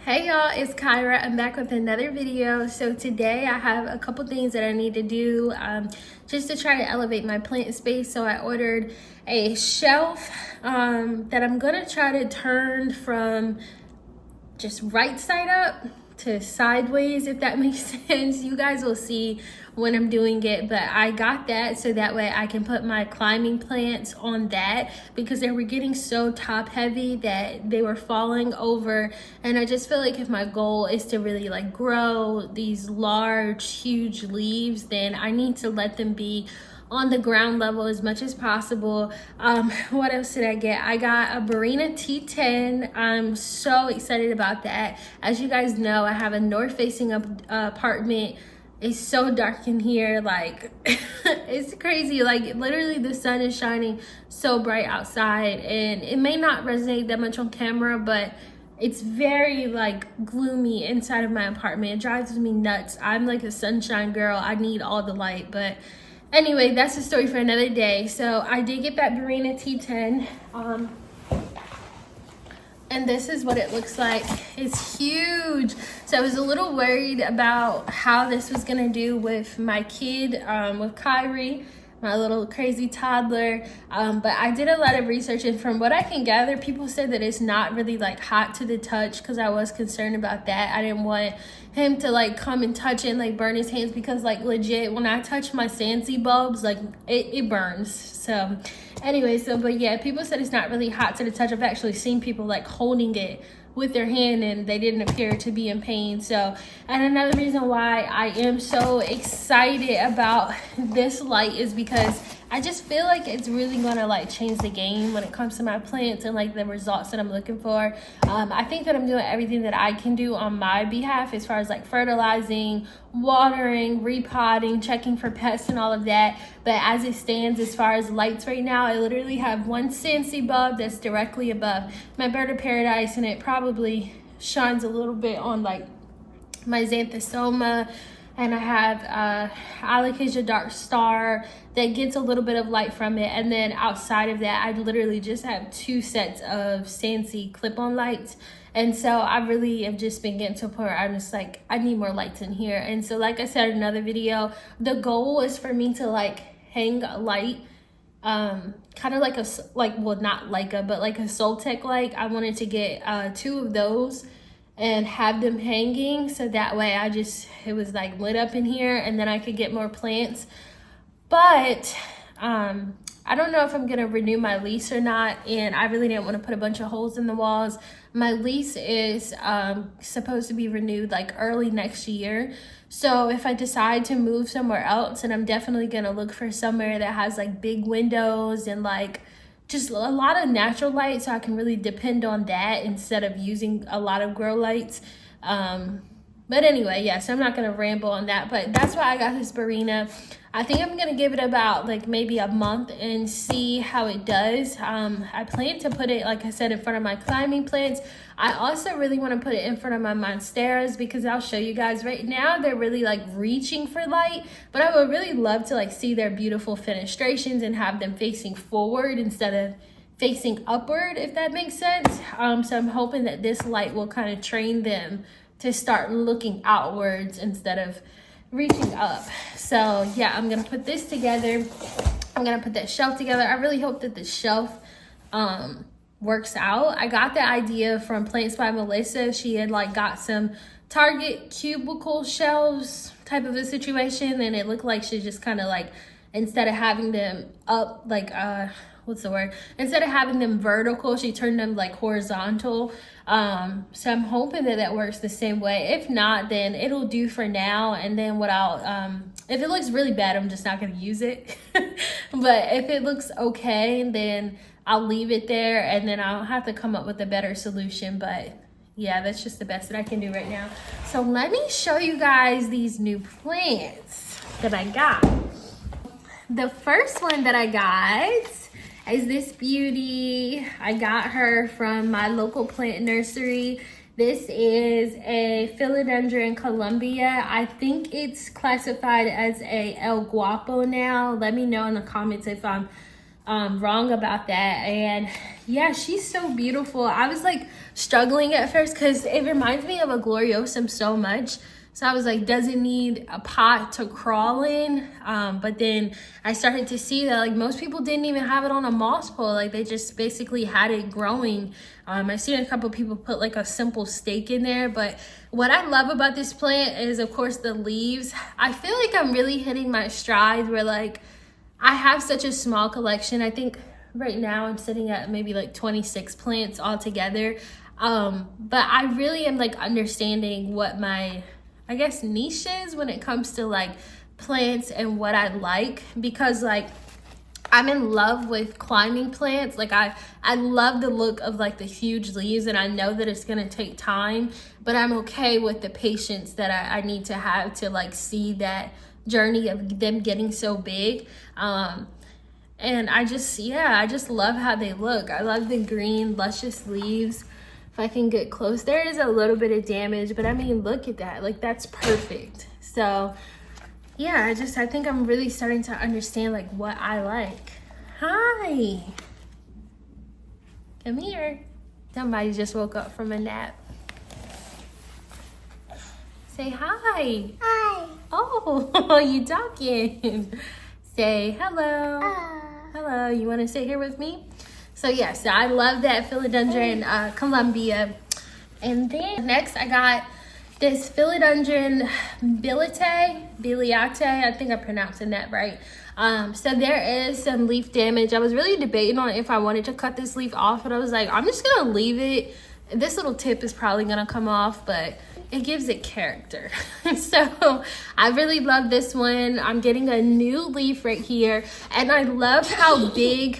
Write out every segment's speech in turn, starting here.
Hey y'all, it's Kyra. I'm back with another video. So today I have a couple things that I need to do just to try to elevate my plant space. So I ordered a shelf that I'm gonna try to turn from just right side up to sideways, if that makes sense. You guys will see when I'm doing it, but I got that so that way I can put my climbing plants on that because they were getting so top heavy that they were falling over. And I just feel like if my goal is to really like grow these large, huge leaves, then I need to let them be on the ground level as much as possible. What else did I get? I got a Barina T10. I'm so excited about that. As you guys know, I have a north facing apartment. It's so dark in here, like it's crazy. Like literally the sun is shining so bright outside, and it may not resonate that much on camera, but it's very like gloomy inside of my apartment. It drives me nuts. I'm like a sunshine girl. I need all the light, but anyway, that's a story for another day. So I did get that Barina T10. And this is what it looks like. It's huge. So I was a little worried about how this was gonna do with my kid, with Kyrie, my little crazy toddler. But I did a lot of research, and from what I can gather, people said that it's not really like hot to the touch, because I was concerned about that. I didn't want him to like come and touch it and like burn his hands, because like legit when I touch my Scentsy bulbs, like it burns. So anyway, but yeah, people said it's not really hot to the touch. I've actually seen people like holding it with their hand and they didn't appear to be in pain. So, and another reason why I am so excited about this light is because I just feel like it's really gonna like change the game when it comes to my plants and like the results that I'm looking for. I think that I'm doing everything that I can do on my behalf as far as like fertilizing, watering, repotting, checking for pests and all of that. But as it stands, as far as lights right now, I literally have one Scentsy bulb that's directly above my bird of paradise, and it probably shines a little bit on like my xanthosoma, and I have alocasia dark star that gets a little bit of light from it. And then outside of that, I literally just have two sets of Scentsy clip-on lights. And so I really have just been getting to a point where I'm just like, I need more lights in here. And so like I said in another video, the goal is for me to like hang a light, kind of like a, like, well, not like a, but like a Soltech light. I wanted to get 2 of those and have them hanging, so that way it was like lit up in here, and then I could get more plants. But I don't know if I'm gonna renew my lease or not, and I really didn't want to put a bunch of holes in the walls. My lease is supposed to be renewed like early next year. So if I decide to move somewhere else, and I'm definitely gonna look for somewhere that has like big windows and like just a lot of natural light, so I can really depend on that instead of using a lot of grow lights. But anyway, yeah, so I'm not gonna ramble on that, but that's why I got this Barina. I think I'm gonna give it about like maybe a month and see how it does. I plan to put it, like I said, in front of my climbing plants. I also really want to put it in front of my Monsteras, because I'll show you guys right now they're really like reaching for light, but I would really love to like see their beautiful fenestrations and have them facing forward instead of facing upward, if that makes sense. So I'm hoping that this light will kind of train them to start looking outwards instead of reaching up. So yeah, I'm gonna put this together. I'm gonna put that shelf together. I really hope that the shelf works out. I got the idea from Plants by Melissa. She had like got some Target cubicle shelves type of a situation, and it looked like she just kind of like, instead of having them up like instead of having them vertical, she turned them like horizontal. So I'm hoping that that works the same way. If not, then it'll do for now. And then what I'll if it looks really bad, I'm just not gonna use it. But if it looks okay, then I'll leave it there, and then I'll have to come up with a better solution. But yeah, that's just the best that I can do right now. So let me show you guys these new plants that I got. The first one that I got is this beauty. I got her from my local plant nursery. This is a Philodendron Columbia. I think it's classified as a El Guapo now. Let me know in the comments if I'm wrong about that. And yeah, she's so beautiful. I was like struggling at first because it reminds me of a Gloriosum so much. So I was like, does it need a pot to crawl in? But then I started to see that like most people didn't even have it on a moss pole. Like they just basically had it growing. I've seen a couple people put like a simple stake in there. But what I love about this plant is of course the leaves. I feel like I'm really hitting my stride where like I have such a small collection. I think right now I'm sitting at maybe like 26 plants altogether. But I really am like understanding what my, I guess, niche is when it comes to like plants and what I like, because like I'm in love with climbing plants. Like I love the look of like the huge leaves, and I know that it's gonna take time, but I'm okay with the patience that I need to have to like see that journey of them getting so big. And I just love how they look. I love the green luscious leaves. If I can get close, there is a little bit of damage, but I mean, look at that. Like that's perfect. So yeah, I think I'm really starting to understand like what I like. Hi, come here. Somebody just woke up from a nap. Say hi. Hi. Oh, you talking. Say hello. Hello, you want to sit here with me? So yeah, so I love that Philodendron Columbia. And then next I got this Philodendron biliate. I think I'm pronouncing that right. So there is some leaf damage. I was really debating on if I wanted to cut this leaf off, but I was like, I'm just gonna leave it. This little tip is probably gonna come off, but it gives it character. So I really love this one. I'm getting a new leaf right here, and I love how big.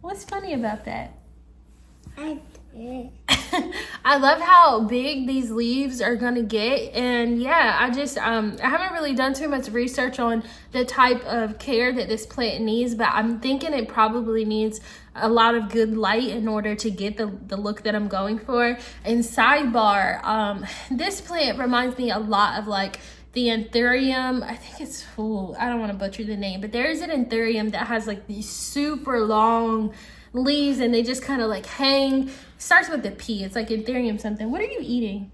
What's funny about that? I love how big these leaves are gonna get. And yeah, I haven't really done too much research on the type of care that this plant needs, but I'm thinking it probably needs a lot of good light in order to get the look that I'm going for. And sidebar, this plant reminds me a lot of like the anthurium. I think it's I don't want to butcher the name, but there is an anthurium that has like these super long leaves and they just kind of like hang. Starts with the P. It's like anthurium something. What are you eating?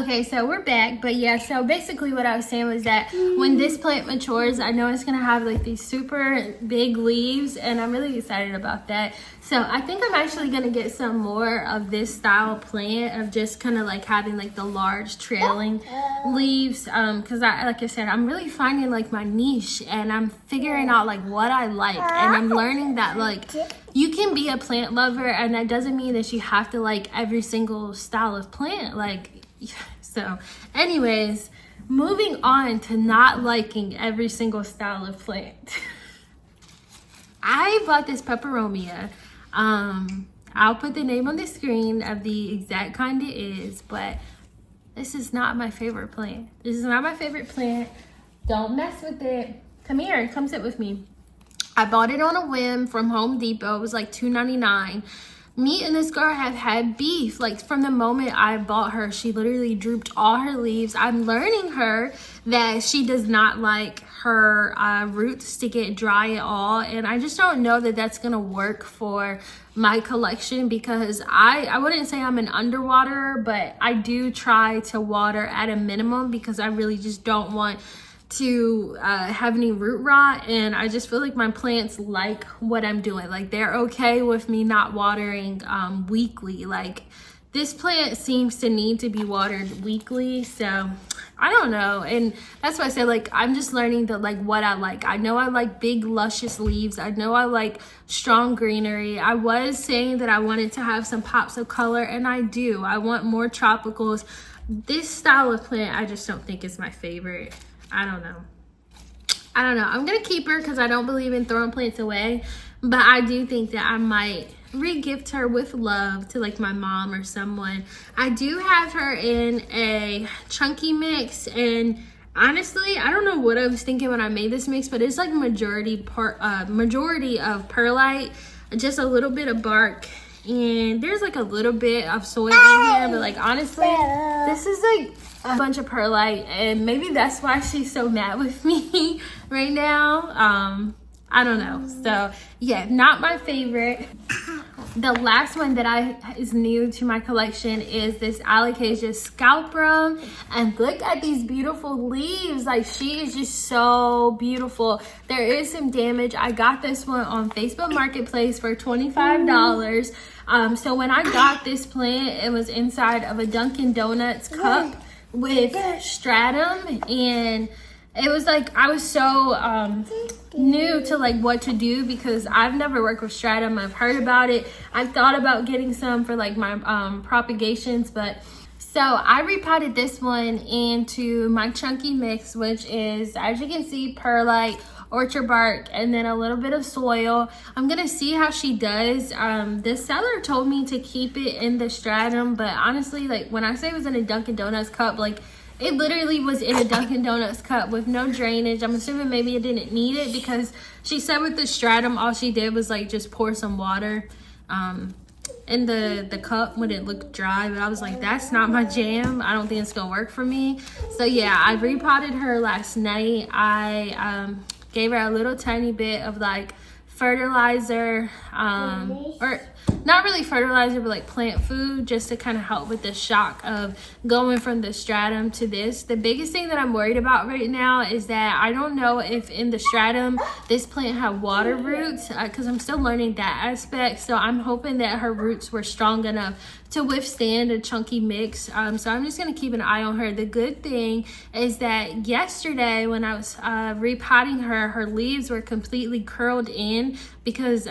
Okay, so we're back. But yeah, so basically what I was saying was that when this plant matures, I know it's gonna have like these super big leaves, and I'm really excited about that. So I think I'm actually gonna get some more of this style plant of just kind of like having like the large trailing leaves, because like I said, I'm really finding like my niche, and I'm figuring out like what I like, and I'm learning that like you can be a plant lover, and that doesn't mean that you have to like every single style of plant. Like, so anyways, moving on to not liking every single style of plant. I bought this peperomia. I'll put the name on the screen of the exact kind it is, but this is not my favorite plant. This is not my favorite plant. Don't mess with it. Come here, come sit with me. I bought it on a whim from Home Depot. It was like $2.99. Me and this girl have had beef. Like from the moment I bought her, she literally drooped all her leaves. I'm learning her that she does not like her roots to get dry at all. And I just don't know that that's gonna work for my collection, because I wouldn't say I'm an underwaterer, but I do try to water at a minimum because I really just don't want to have any root rot. And I just feel like my plants like what I'm doing. Like they're okay with me not watering weekly. Like this plant seems to need to be watered weekly, so I don't know. And that's why I said like I'm just learning that like what I like. I know I like big luscious leaves. I know I like strong greenery. I was saying that I wanted to have some pops of color, and I do. I want more tropicals. This style of plant I just don't think is my favorite. I don't know. I'm gonna keep her because I don't believe in throwing plants away, but I do think that I might re-gift her with love to like my mom or someone. I do have her in a chunky mix, and honestly, I don't know what I was thinking when I made this mix, but it's like majority of perlite, just a little bit of bark, and there's like a little bit of soil in here, but like honestly, this is like a bunch of perlite, and maybe that's why she's so mad with me right now. I don't know. So yeah, not my favorite. The last one that is new to my collection is this Alocasia Scalprum. And look at these beautiful leaves. Like, she is just so beautiful. There is some damage. I got this one on Facebook Marketplace for $25. So when I got this plant, it was inside of a Dunkin' Donuts cup with stratum, and it was like, I was so new to like what to do because I've never worked with stratum. I've heard about it. I've thought about getting some for like my propagations, but so I repotted this one into my chunky mix, which is, as you can see, perlite, orchard bark, and then a little bit of soil. I'm gonna see how she does. The seller told me to keep it in the stratum, but honestly, like when I say it was in a Dunkin' Donuts cup, like it literally was in a Dunkin' Donuts cup with no drainage. I'm assuming maybe it didn't need it because she said with the stratum, all she did was like just pour some water in the cup when it looked dry. But I was like, that's not my jam. I don't think it's gonna work for me. So yeah, I repotted her last night. I gave her a little tiny bit of like fertilizer, or not really fertilizer, but like plant food, just to kind of help with the shock of going from the stratum to this. The biggest thing that I'm worried about right now is that I don't know if in the stratum this plant had water roots, because I'm still learning that aspect. So I'm hoping that her roots were strong enough to withstand a chunky mix. So I'm just gonna keep an eye on her. The good thing is that yesterday when I was repotting her, her leaves were completely curled in because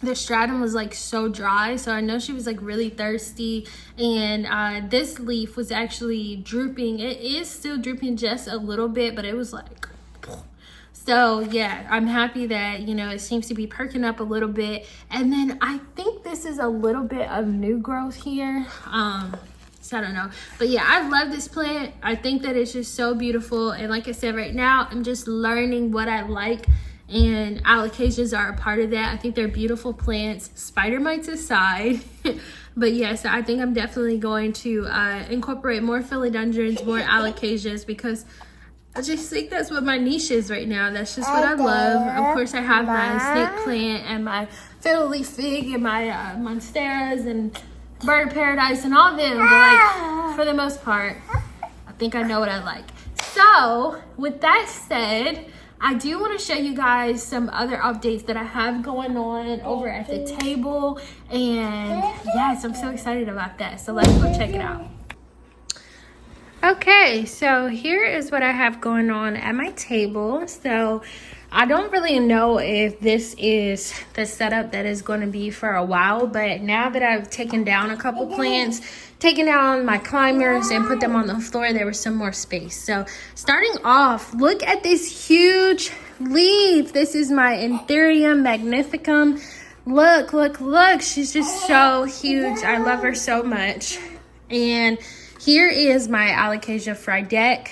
the stratum was like so dry. So I know she was like really thirsty, and this leaf was actually drooping. It is still drooping just a little bit, but it was like, so yeah, I'm happy that, you know, it seems to be perking up a little bit. And then I think this is a little bit of new growth here. So I don't know, but yeah, I love this plant. I think that it's just so beautiful. And like I said, right now I'm just learning what I like, and alocasias are a part of that. I think they're beautiful plants, spider mites aside. But yes, I think I'm definitely going to incorporate more philodendrons, more alocasias, because I just think that's what my niche is right now. That's just what I love. Of course, I have my snake plant and my fiddle leaf fig and my Monsteras and bird paradise and all them. But like, for the most part, I think I know what I like. So with that said, I do want to show you guys some other updates that I have going on over at the table. And yes, I'm so excited about that. So let's go check it out. Okay, so here is what I have going on at my table. So I don't really know if this is the setup that is going to be for a while, but now that I've taken down a couple plants, taken down my climbers and put them on the floor, there was some more space. So starting off, look at this huge leaf. This is my Anthurium magnificum. Look, look, look. She's just so huge. I love her so much. And here is my Alocasia frydek.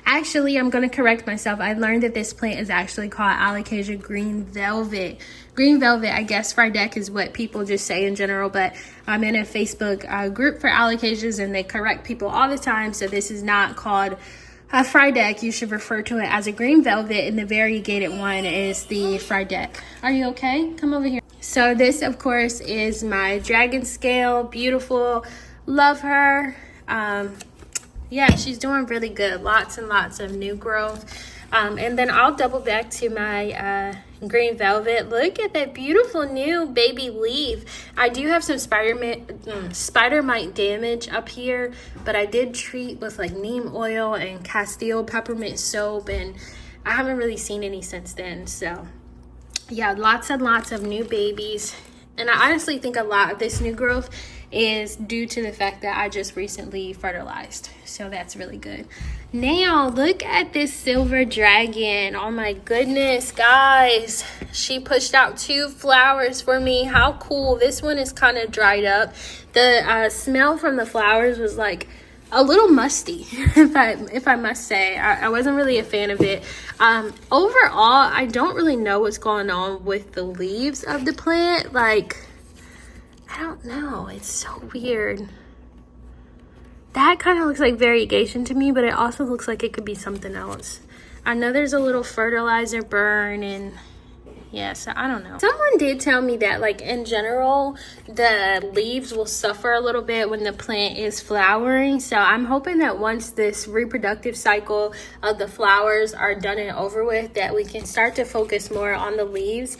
Actually, I'm going to correct myself. I learned that this plant is actually called Alocasia green velvet. Green velvet, I guess frydek is what people just say in general, but I'm in a Facebook group for alocasias, and they correct people all the time. So this is not called a frydek. You should refer to it as a green velvet, and the variegated one is the frydek. Are you okay? Come over here. So this, of course, is my dragon scale. Beautiful. Love her. Yeah, she's doing really good. Lots and lots of new growth. And then I'll double back to my green velvet. Look at that beautiful new baby leaf. I do have some spider mite damage up here, but I did treat with like neem oil and Castile peppermint soap, and I haven't really seen any since then. So yeah, lots and lots of new babies. And I honestly think a lot of this new growth is due to the fact that I just recently fertilized. So that's really good. Now look at this silver dragon. Oh my goodness, guys. She pushed out 2 flowers for me. How cool. This one is kind of dried up. The smell from the flowers was like a little musty, if I must say. I wasn't really a fan of it. Overall, I don't really know what's going on with the leaves of the plant. Like, I don't know. It's so weird. That kind of looks like variegation to me, but it also looks like it could be something else. I know there's a little fertilizer burn, and yeah, so I don't know. Someone did tell me that, like, in general, the leaves will suffer a little bit when the plant is flowering. So I'm hoping that once this reproductive cycle of the flowers are done and over with, that we can start to focus more on the leaves.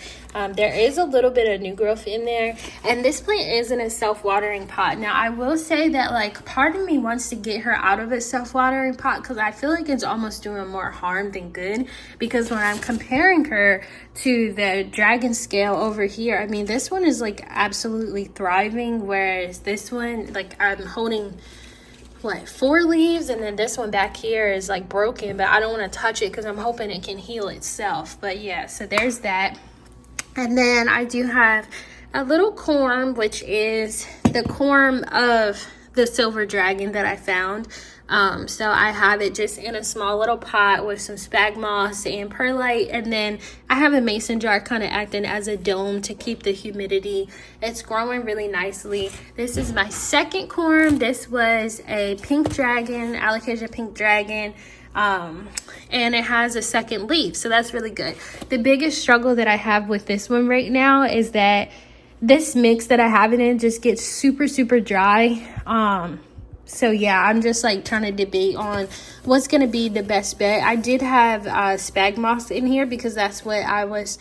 There is a little bit of new growth in there, and this plant is in a self-watering pot. Now, I will say that, like, part of me wants to get her out of a self-watering pot because I feel like it's almost doing more harm than good, because when I'm comparing her to the dragon scale over here, I mean, this one is like absolutely thriving, whereas this one, like, I'm holding what, 4 leaves, and then this one back here is like broken, but I don't want to touch it because I'm hoping it can heal itself. But yeah, so there's that. And then I do have a little corm, which is the corm of the silver dragon that I found. So I have it just in a small little pot with some spag moss and perlite, and then I have a mason jar kind of acting as a dome to keep the humidity. It's growing really nicely. This is my second corm. This was a pink dragon, alocasia pink dragon. And it has a second leaf, so that's really good. The biggest struggle that I have with this one right now is that this mix that I have it in just gets super dry. So yeah, I'm just like trying to debate on what's gonna be the best bet. I did have spag moss in here because that's what I was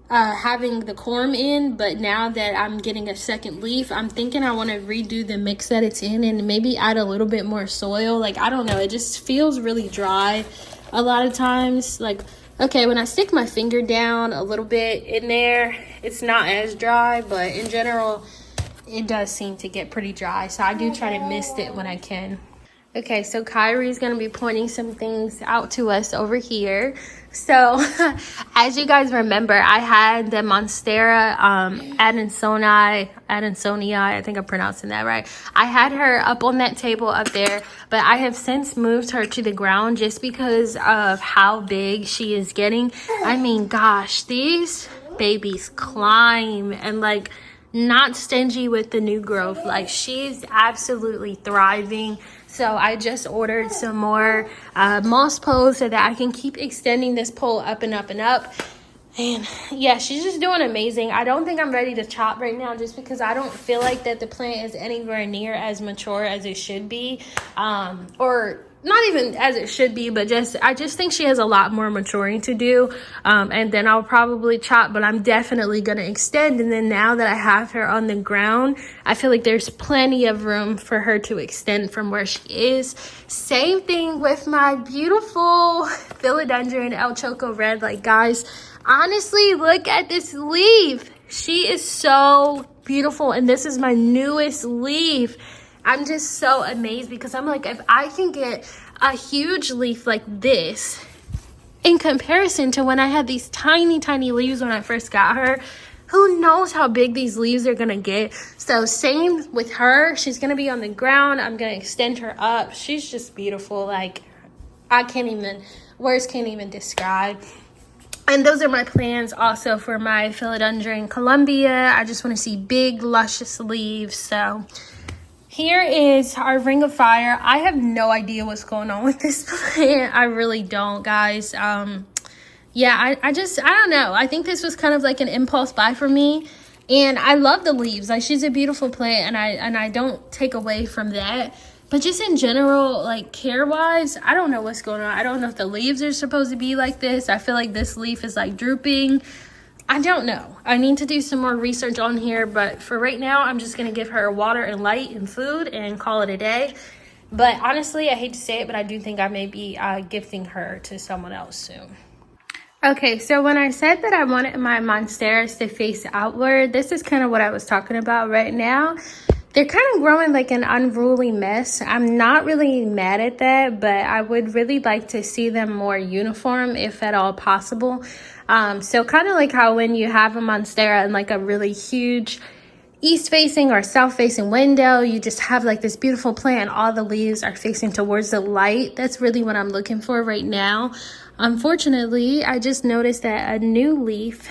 having the corm in, but now that I'm getting a second leaf, I'm thinking I want to redo the mix that it's in and maybe add a little bit more soil. Like, I don't know, it just feels really dry a lot of times. Like, okay, when I stick my finger down a little bit in there, it's not as dry, but in general it does seem to get pretty dry, so I do try to mist it when I can. Okay, so Kyrie's going to be pointing some things out to us over here. So, as you guys remember, I had the Monstera Adansonii, I think I'm pronouncing that right. I had her up on that table up there, but I have since moved her to the ground just because of how big she is getting. I mean, gosh, these babies climb and, like, not stingy with the new growth. Like, she's absolutely thriving. So I just ordered some more moss poles so that I can keep extending this pole up and up and up. And yeah, she's just doing amazing. I don't think I'm ready to chop right now just because I don't feel like that the plant is anywhere near as mature as it should be. Or not even as it should be, but I just think she has a lot more maturing to do. And then I'll probably chop, but I'm definitely going to extend. And then now that I have her on the ground, I feel like there's plenty of room for her to extend from where she is. Same thing with my beautiful philodendron El Choco Red. Like, guys, honestly, look at this leaf. She is so beautiful. And this is my newest leaf. I'm just so amazed because I'm like, if I can get a huge leaf like this in comparison to when I had these tiny leaves when I first got her, who knows how big these leaves are gonna get. So same with her. She's gonna be on the ground. I'm gonna extend her up. She's just beautiful. Like, words can't even describe. And those are my plans also for my philodendron Columbia. I just want to see big, luscious leaves. So here is our ring of fire. I have no idea what's going on with this plant. I really don't, guys. Yeah, I don't know. I think this was kind of like an impulse buy for me. And I love the leaves. Like, she's a beautiful plant, and I don't take away from that. But just in general, like, care-wise, I don't know what's going on. I don't know if the leaves are supposed to be like this. I feel like this leaf is, like, drooping. I don't know. I need to do some more research on here, but for right now, I'm just going to give her water and light and food and call it a day. But honestly, I hate to say it, but I do think I may be gifting her to someone else soon. Okay, so when I said that I wanted my Monsteras to face outward, this is kind of what I was talking about right now. They're kind of growing like an unruly mess. I'm not really mad at that, but I would really like to see them more uniform if at all possible. So kind of like how when you have a Monstera in like a really huge east-facing or south-facing window, you just have like this beautiful plant and all the leaves are facing towards the light. That's really what I'm looking for right now. Unfortunately, I just noticed that a new leaf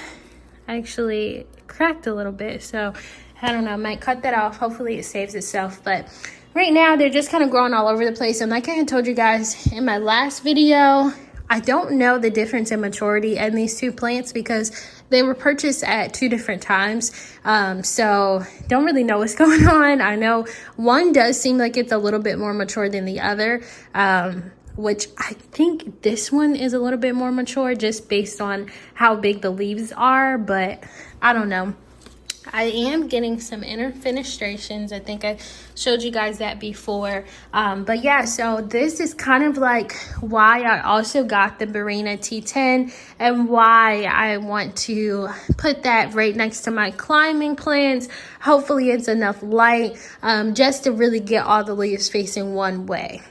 actually cracked a little bit. So I don't know, I might cut that off. Hopefully it saves itself. But right now they're just kind of growing all over the place. And like I had told you guys in my last video, I don't know the difference in maturity in these two plants because they were purchased at 2 different times. So don't really know what's going on. I know one does seem like it's a little bit more mature than the other, which I think this one is a little bit more mature just based on how big the leaves are, but I don't know. I am getting some inner fenestrations. I think I showed you guys that before. But yeah, so this is kind of like why I also got the Barina T10 and why I want to put that right next to my climbing plants. Hopefully it's enough light just to really get all the leaves facing one way.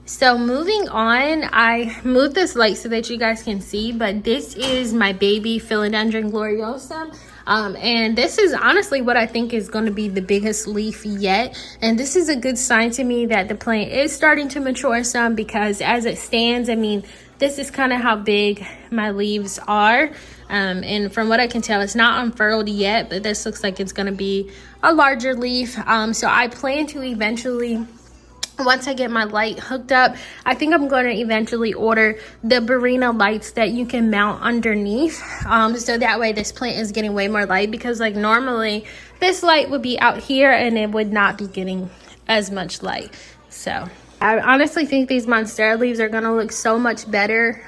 So moving on, I moved this light so that you guys can see, but this is my baby Philodendron gloriosa. And this is honestly what I think is going to be the biggest leaf yet. And this is a good sign to me that the plant is starting to mature some, because as it stands, I mean, this is kind of how big my leaves are. And from what I can tell, it's not unfurled yet, but this looks like it's going to be a larger leaf. So I plan to eventually, once I get my light hooked up, I think I'm going to eventually order the Barina lights that you can mount underneath, so that way this plant is getting way more light, because like normally this light would be out here and it would not be getting as much light. So I honestly think these Monstera leaves are going to look so much better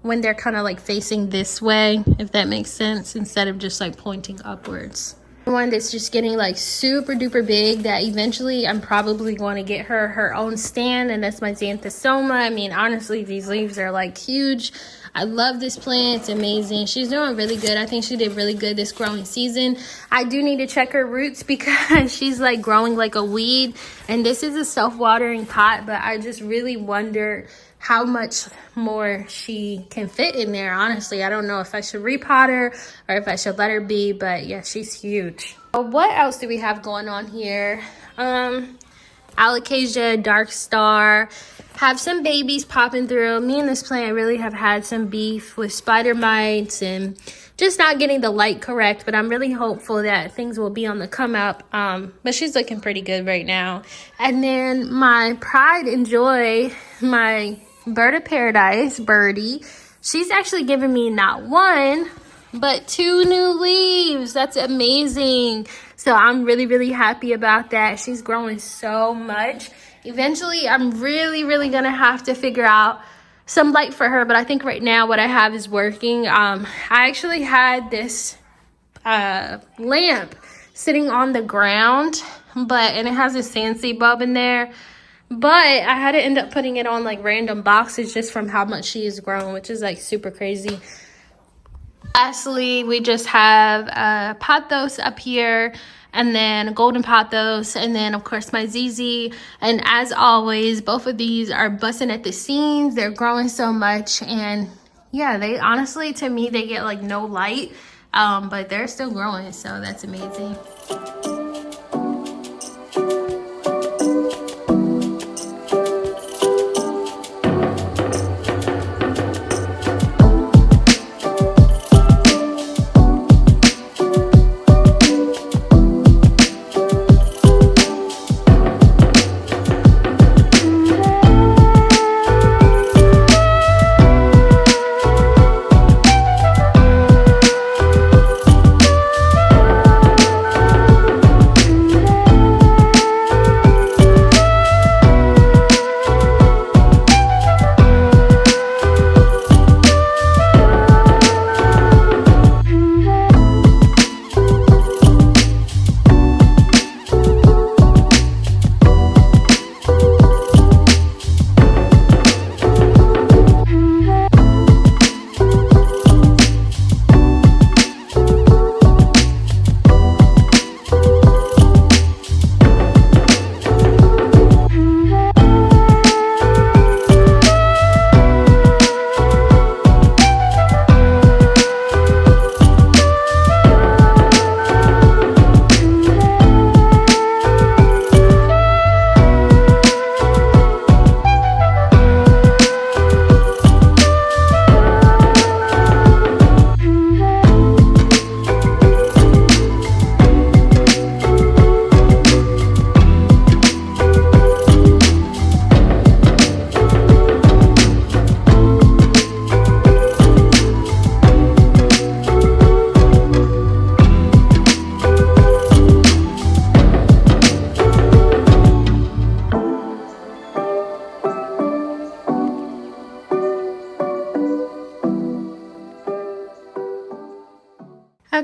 when they're kind of like facing this way, if that makes sense, instead of just like pointing upwards. One that's just getting like super duper big that eventually I'm probably going to get her own stand, and that's my Xanthosoma. I mean, honestly, these leaves are like huge. I love this plant. It's amazing. She's doing really good. I think she did really good this growing season. I do need to check her roots because she's like growing like a weed, and this is a self-watering pot, but I just really wonder how much more she can fit in there. Honestly, I don't know if I should repot her or if I should let her be, but yeah, she's huge. What else do we have going on here? Alocasia, Dark Star, have some babies popping through. Me and this plant really have had some beef with spider mites and just not getting the light correct, but I'm really hopeful that things will be on the come up. But she's looking pretty good right now. And then my pride and joy, my bird of paradise, Birdie, she's actually given me not one, but 2 new leaves. That's amazing. So I'm really, really happy about that. She's growing so much. Eventually, I'm really gonna have to figure out some light for her, but I think right now what I have is working. I actually had this lamp sitting on the ground, and it has a sandseed bulb in there, but I had to end up putting it on like random boxes just from how much she has grown, which is like super crazy. Lastly, we just have pothos up here, and then golden pothos, and then of course my ZZ. And as always, both of these are busting at the seams. They're growing so much, and yeah, they honestly, to me, they get like no light, but they're still growing, so that's amazing.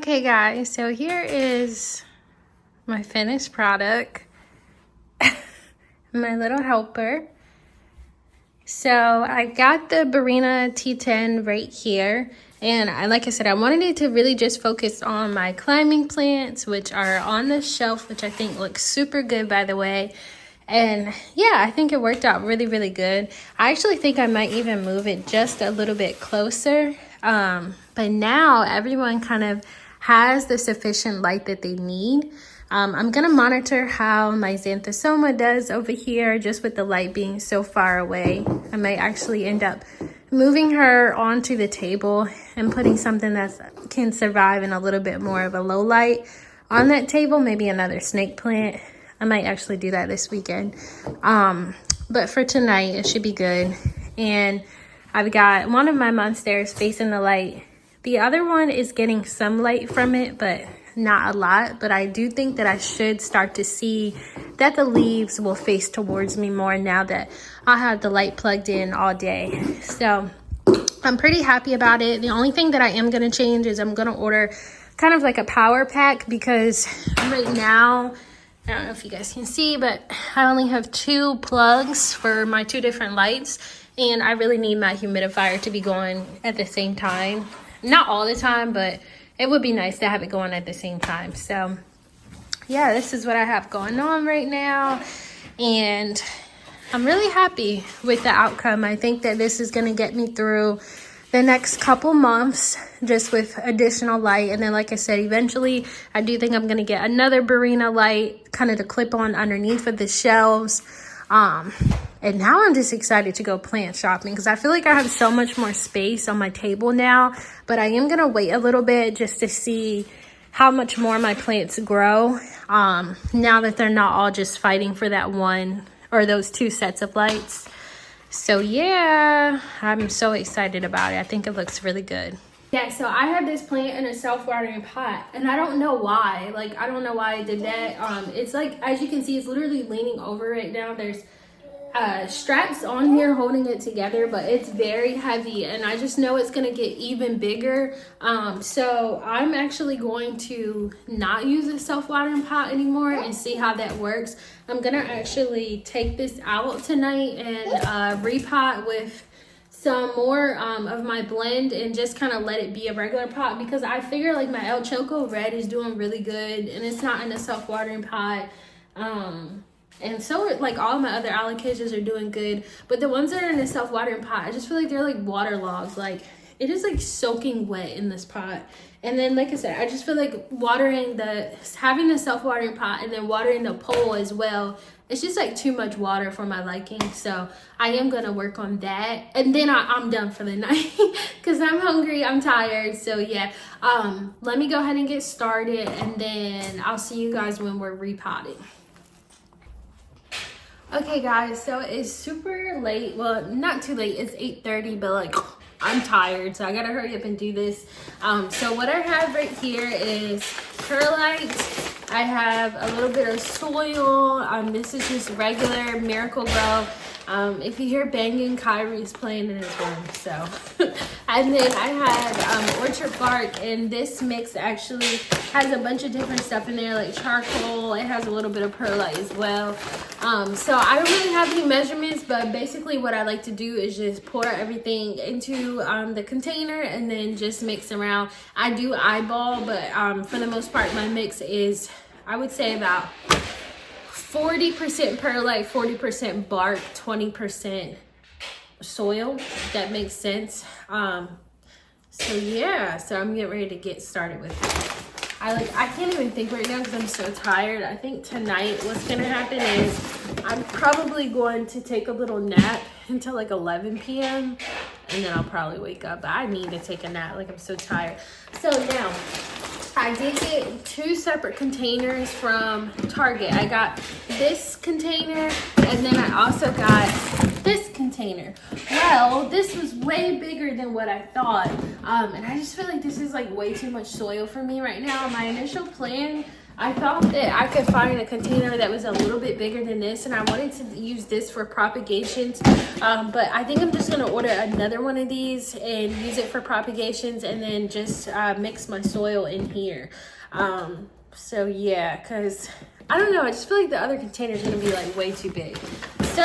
Okay guys, so here is my finished product. My little helper. So I got the Barina T10 right here, and like I said, I wanted it to really just focus on my climbing plants, which are on the shelf, which I think looks super good, by the way. And yeah, I think it worked out really, really good. I actually think I might even move it just a little bit closer. But now everyone kind of has the sufficient light that they need. I'm gonna monitor how my Xanthosoma does over here, just with the light being so far away. I might actually end up moving her onto the table and putting something that can survive in a little bit more of a low light on that table, maybe another snake plant. I might actually do that this weekend. But for tonight, it should be good. And I've got one of my Monsteras facing the light. The other one is getting some light from it, but not a lot. But I do think that I should start to see that the leaves will face towards me more now that I have the light plugged in all day. So I'm pretty happy about it. The only thing that I am going to change is I'm going to order kind of like a power pack, because right now, I don't know if you guys can see, but I only have 2 plugs for my 2 different lights, and I really need my humidifier to be going at the same time. Not all the time, but it would be nice to have it going at the same time. So yeah, this is what I have going on right now, and I'm really happy with the outcome. I think that this is going to get me through the next couple months just with additional light. And then, like I said, eventually I do think I'm going to get another Barina light kind of to clip on underneath of the shelves. And now I'm just excited to go plant shopping, because I feel like I have so much more space on my table now. But I am going to wait a little bit just to see how much more my plants grow, now that they're not all just fighting for that one or those 2 sets of lights. So yeah, I'm so excited about it. I think it looks really good. Yeah, so I had this plant in a self-watering pot, and I don't know why. Like, I don't know why I did that. It's like, as you can see, it's literally leaning over right now. There's straps on here holding it together, but it's very heavy, and I just know it's gonna get even bigger. So I'm actually going to not use a self-watering pot anymore and see how that works. I'm gonna actually take this out tonight and repot with some more of my blend and just kind of let it be a regular pot, because I figure like my El Choco Red is doing really good and it's not in a self-watering pot. And so like all my other alocasias are doing good, but the ones that are in a self-watering pot, I just feel like they're like waterlogged. Like, it is like soaking wet in this pot. And then, like I said, I just feel like having the self-watering pot and then watering the pole as well, it's just like too much water for my liking. So I am gonna work on that, and then I'm done for the night because I'm hungry, I'm tired. So yeah, let me go ahead and get started, and then I'll see you guys when we're repotting. Okay guys, so it's super late. Well, not too late, it's 8:30, but like I'm tired, so I gotta hurry up and do this. So what I have right here is perlite. I have a little bit of soil. This is just regular Miracle-Gro. If you hear banging, Kyrie's playing in his room. So, and then I have orchard bark, and this mix actually has a bunch of different stuff in there, like charcoal. It has a little bit of perlite as well. So I don't really have any measurements, but basically what I like to do is just pour everything into the container and then just mix around. I do eyeball, but for the most part, my mix is, I would say, about 40% perlite, 40% bark, 20% soil, if that makes sense. So yeah, so I'm getting ready to get started with it. I can't even think right now because I'm so tired. I think tonight what's gonna happen is I'm probably going to take a little nap until like 11 p.m. and then I'll probably wake up. But I need to take a nap, like I'm so tired. So now, I did get 2 separate containers from Target. I got this container, and then I also got this container. Well, this was way bigger than what I thought. And I just feel like this is like way too much soil for me right now. My initial plan I thought that I could find a container that was a little bit bigger than this, and I wanted to use this for propagations, but I think I'm just gonna order another one of these and use it for propagations, and then just mix my soil in here. So yeah, because I don't know, I just feel like the other container is gonna be like way too big. So,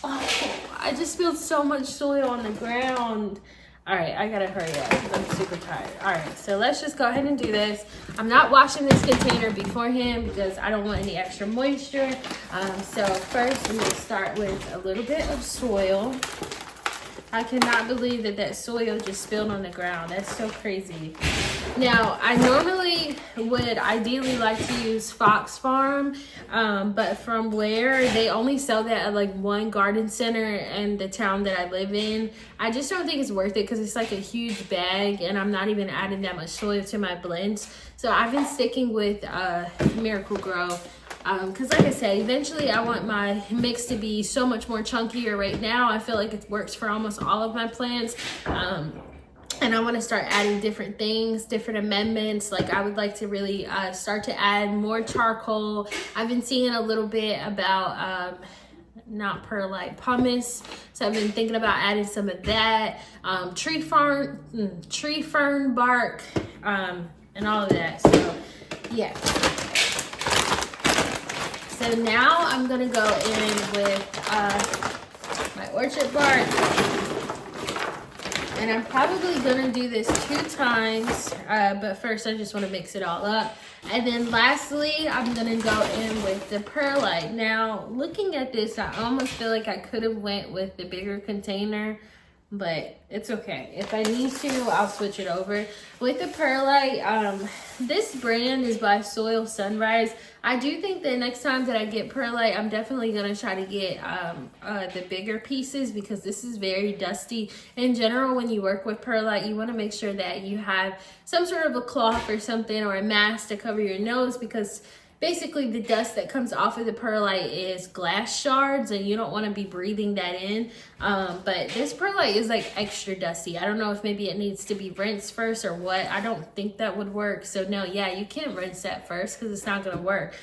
oh, I just spilled so much soil on the ground. All right, I gotta hurry up because I'm super tired. All right, so let's just go ahead and do this. I'm not washing this container beforehand because I don't want any extra moisture. So first I'm gonna start with a little bit of soil. I cannot believe that that soil just spilled on the ground. That's so crazy. Now, I normally would ideally like to use Fox Farm, but from where they only sell that at like one garden center in the town that I live in, I just don't think it's worth it because it's like a huge bag and I'm not even adding that much soil to my blends. So I've been sticking with Miracle Grow. Because like I said, eventually I want my mix to be so much more chunkier. Right now I feel like it works for almost all of my plants, and I want to start adding different things, different amendments. Like I would like to really start to add more charcoal. I've been seeing a little bit about not perlite, pumice, so I've been thinking about adding some of that, tree fern bark, and all of that. So yeah. So now I'm gonna go in with my orchard bark, and I'm probably gonna do this 2 times, but first I just wanna mix it all up. And then lastly, I'm gonna go in with the perlite. Now, looking at this, I almost feel like I could have went with the bigger container, but it's okay. If I need to, I'll switch it over. With the perlite, this brand is by Soil Sunrise. I do think that next time that I get perlite, I'm definitely gonna try to get the bigger pieces because this is very dusty. In general, when you work with perlite, you wanna make sure that you have some sort of a cloth or something or a mask to cover your nose, because basically the dust that comes off of the perlite is glass shards and you don't want to be breathing that in. But this perlite is like extra dusty. I don't know if maybe it needs to be rinsed first or what. I don't think that would work. So no, yeah, you can't rinse that first because it's not going to work.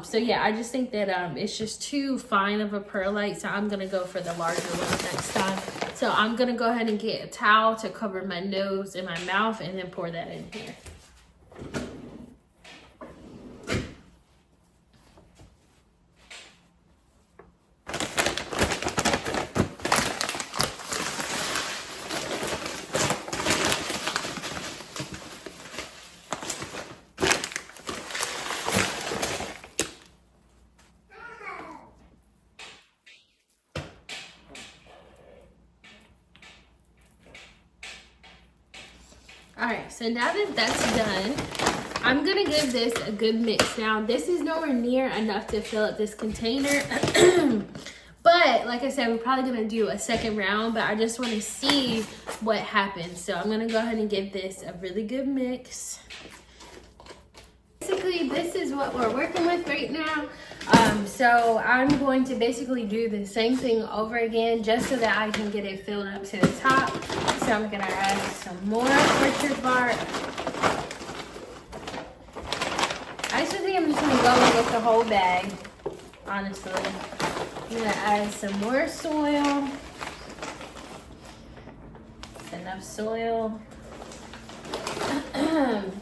So yeah, I just think that it's just too fine of a perlite. So I'm going to go for the larger one next time. So I'm going to go ahead and get a towel to cover my nose and my mouth and then pour that in here. All right, so now that that's done, I'm gonna give this a good mix. Now, this is nowhere near enough to fill up this container, but like I said, we're probably gonna do a second round, but I just wanna see what happens. So I'm gonna go ahead and give this a really good mix. Basically, this is what we're working with right now. So I'm going to basically do the same thing over again just so that I can get it filled up to the top. So I'm gonna add some more orchard bark. I actually think I'm just gonna go in with the whole bag, honestly. I'm gonna add some more soil. That's enough soil.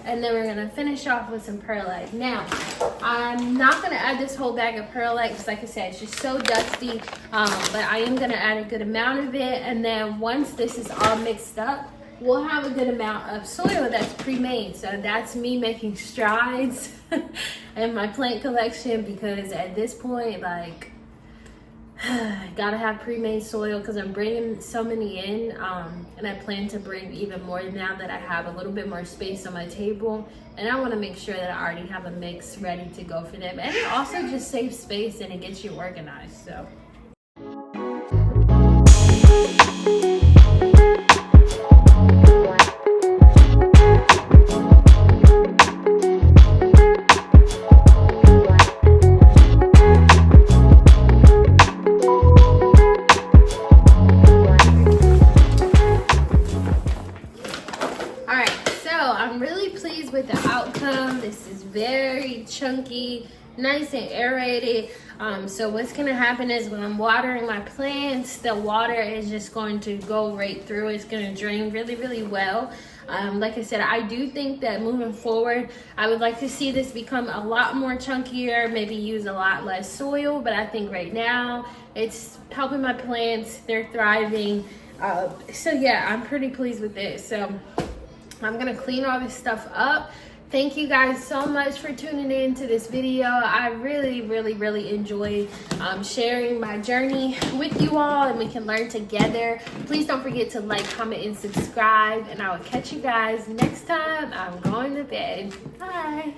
And then we're gonna finish off with some perlite. Now, I'm not gonna add this whole bag of perlite because like I said, it's just so dusty, but I am gonna add a good amount of it, and then once this is all mixed up, we'll have a good amount of soil that's pre-made. So that's me making strides in my plant collection, because at this point, like, gotta have pre-made soil because I'm bringing so many in, and I plan to bring even more now that I have a little bit more space on my table, and I want to make sure that I already have a mix ready to go for them. And it also just saves space and it gets you organized. So big, chunky, nice and aerated. So what's gonna happen is when I'm watering my plants, the water is just going to go right through. It's gonna drain really, really well. Like I said, I do think that moving forward, I would like to see this become a lot more chunkier, maybe use a lot less soil, but I think right now it's helping my plants, they're thriving. So yeah, I'm pretty pleased with it. So I'm gonna clean all this stuff up. Thank you guys so much for tuning in to this video. I really, really, really enjoyed sharing my journey with you all, and we can learn together. Please don't forget to like, comment, and subscribe, and I will catch you guys next time I'm going to bed. Bye.